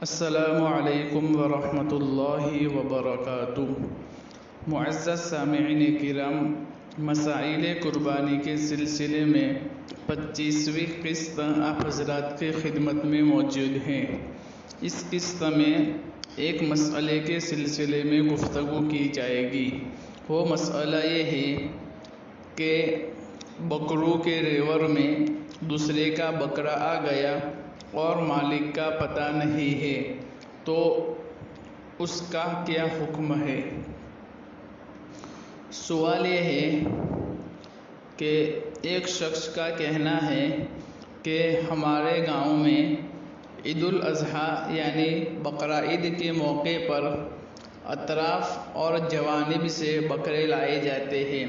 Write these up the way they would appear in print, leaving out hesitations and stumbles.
السلام علیکم ورحمۃ اللہ وبرکاتہ۔ معزز سامعین کرام، مسائل قربانی کے سلسلے میں 25ویں قسط آپ حضرات کی خدمت میں موجود ہیں۔ اس قسط میں ایک مسئلے کے سلسلے میں گفتگو کی جائے گی۔ وہ مسئلہ یہ ہے کہ بکروں کے ریوڑ میں دوسرے کا بکرا آ گیا اور مالک کا پتہ نہیں ہے تو اس کا کیا حکم ہے؟ سوال یہ ہے کہ ایک شخص کا کہنا ہے کہ ہمارے گاؤں میں عید الاضحیٰ یعنی بقرعید کے موقع پر اطراف اور جوانب سے بکرے لائے جاتے ہیں،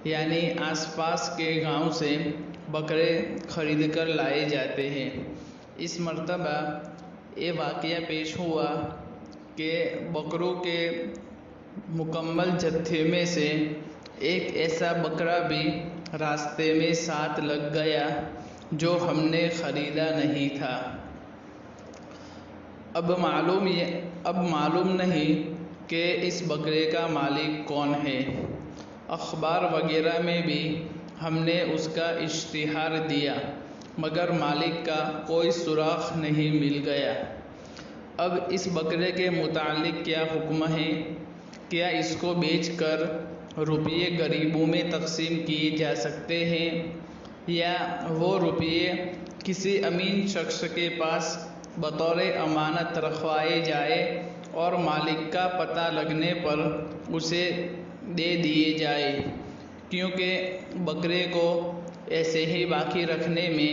یعنی آس پاس کے گاؤں سے بکرے خرید کر لائے جاتے ہیں۔ اس مرتبہ یہ واقعہ پیش ہوا کہ بکروں کے مکمل جتھے میں سے ایک ایسا بکرا بھی راستے میں ساتھ لگ گیا جو ہم نے خریدا نہیں تھا۔ اب معلوم نہیں کہ اس بکرے کا مالک کون ہے۔ اخبار وغیرہ میں بھی ہم نے اس کا اشتہار دیا مگر مالک کا کوئی سراغ نہیں مل گیا۔ اب اس بکرے کے متعلق کیا حکم ہے؟ کیا اس کو بیچ کر روپیے غریبوں میں تقسیم کیے جا سکتے ہیں یا وہ روپیے کسی امین شخص کے پاس بطور امانت رکھوائے جائے اور مالک کا پتہ لگنے پر اسے دے دیے جائے، کیونکہ بکرے کو ایسے ہی باقی رکھنے میں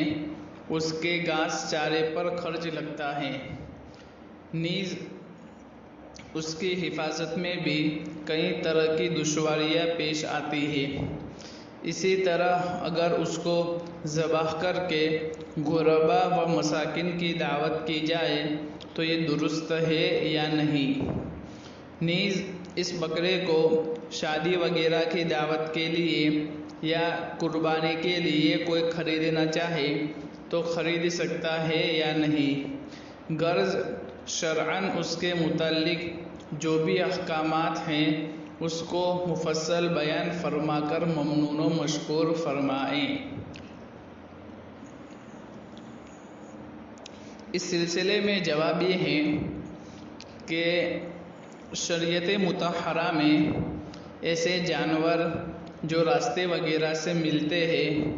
اس کے گھاس چارے پر خرچ لگتا ہے، نیز اس کی حفاظت میں بھی کئی طرح کی دشواریاں پیش آتی ہیں۔ اسی طرح اگر اس کو ذبح کر کے غربا و مساکین کی دعوت کی جائے تو یہ درست ہے یا نہیں؟ نیز اس بکرے کو شادی وغیرہ کی دعوت کے لیے یا قربانی کے لیے کوئی خریدنا چاہے تو خرید سکتا ہے یا نہیں؟ غرض شرعاً اس کے متعلق جو بھی احکامات ہیں اس کو مفصل بیان فرما کر ممنون و مشکور فرمائیں۔ اس سلسلے میں جواب یہ ہے کہ شریعت مطہرہ میں ایسے جانور جو راستے وغیرہ سے ملتے ہیں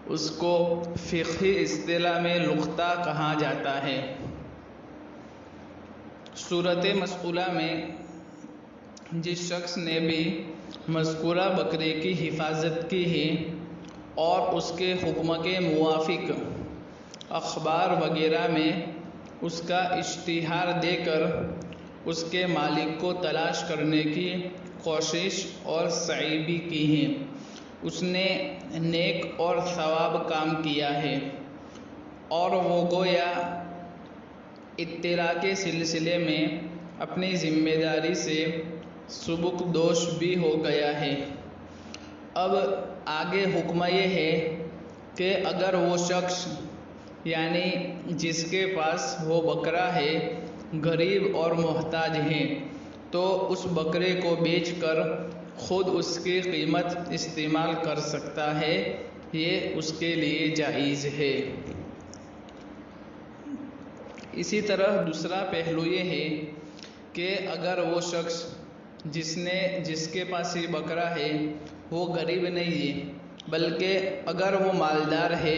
اس کو فقہی اصطلاح میں لقطہ کہا جاتا ہے۔ صورت مسئولہ میں جس شخص نے بھی مذکورہ بکرے کی حفاظت کی ہے اور اس کے حکم کے موافق اخبار وغیرہ میں اس کا اشتہار دے کر اس کے مالک کو تلاش کرنے کی کوشش اور سعی بھی کی ہے، اس نے نیک اور ثواب کام کیا ہے اور وہ گویا اطلاع کے سلسلے میں اپنی ذمہ داری سے سبکدوش بھی ہو گیا ہے۔ اب آگے حکم یہ ہے کہ اگر وہ شخص یعنی جس کے پاس وہ بکرا ہے غریب اور محتاج ہے تو اس بکرے کو بیچ کر خود اس کی قیمت استعمال کر سکتا ہے، یہ اس کے لیے جائز ہے۔ اسی طرح دوسرا پہلو یہ ہے کہ اگر وہ شخص جس کے پاس یہ بکرا ہے وہ غریب نہیں ہے بلکہ اگر وہ مالدار ہے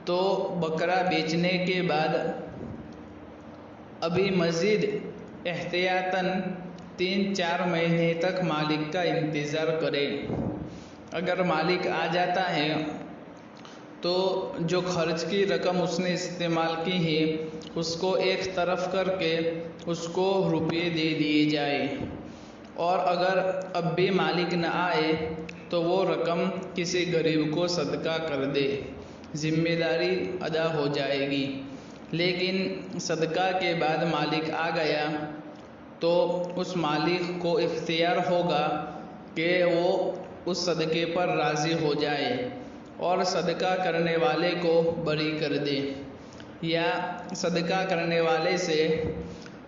تو بکرا بیچنے کے بعد ابھی مزید احتیاطاً 3-4 مہینے تک مالک کا انتظار کرے۔ اگر مالک آ جاتا ہے تو جو خرچ کی رقم اس نے استعمال کی ہے اس کو ایک طرف کر کے اس کو روپے دے دیے جائے، اور اگر اب بھی مالک نہ آئے تو وہ رقم کسی غریب کو صدقہ کر دے، ذمہ داری ادا ہو جائے گی۔ لیکن صدقہ کے بعد مالک آ گیا تو اس مالک کو اختیار ہوگا کہ وہ اس صدقے پر راضی ہو جائے اور صدقہ کرنے والے کو بری کر دے، یا صدقہ کرنے والے سے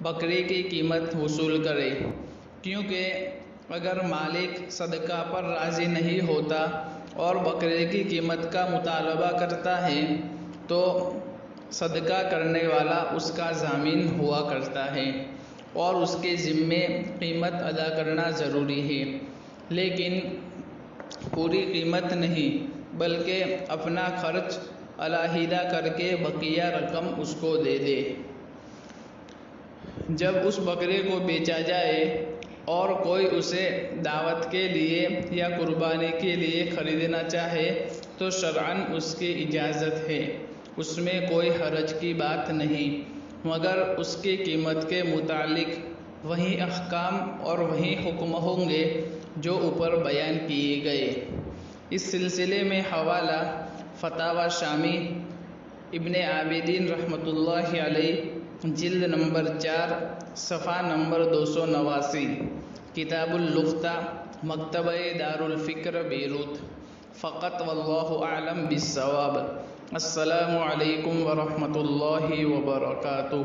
بکرے کی قیمت وصول کرے، کیونکہ اگر مالک صدقہ پر راضی نہیں ہوتا اور بکرے کی قیمت کا مطالبہ کرتا ہے تو صدقہ کرنے والا اس کا ضامن ہوا کرتا ہے اور اس کے ذمے قیمت ادا کرنا ضروری ہے، لیکن پوری قیمت نہیں بلکہ اپنا خرچ علیحدہ کر کے بقیہ رقم اس کو دے دے۔ جب اس بکرے کو بیچا جائے اور کوئی اسے دعوت کے لیے یا قربانی کے لیے خریدنا چاہے تو شرعاً اس کی اجازت ہے، اس میں کوئی حرج کی بات نہیں، مگر اس کی قیمت کے متعلق وہی احکام اور وہی حکم ہوں گے جو اوپر بیان کیے گئے۔ اس سلسلے میں حوالہ فتاوی شامی ابن عابدین رحمۃ اللہ علیہ، جلد نمبر 4 صفحہ نمبر 289، کتاب اللقطہ، مکتبہ دار الفکر بیروت۔ فقط واللہ اعلم بالصواب۔ السلام علیکم ورحمۃ اللہ وبرکاتہ۔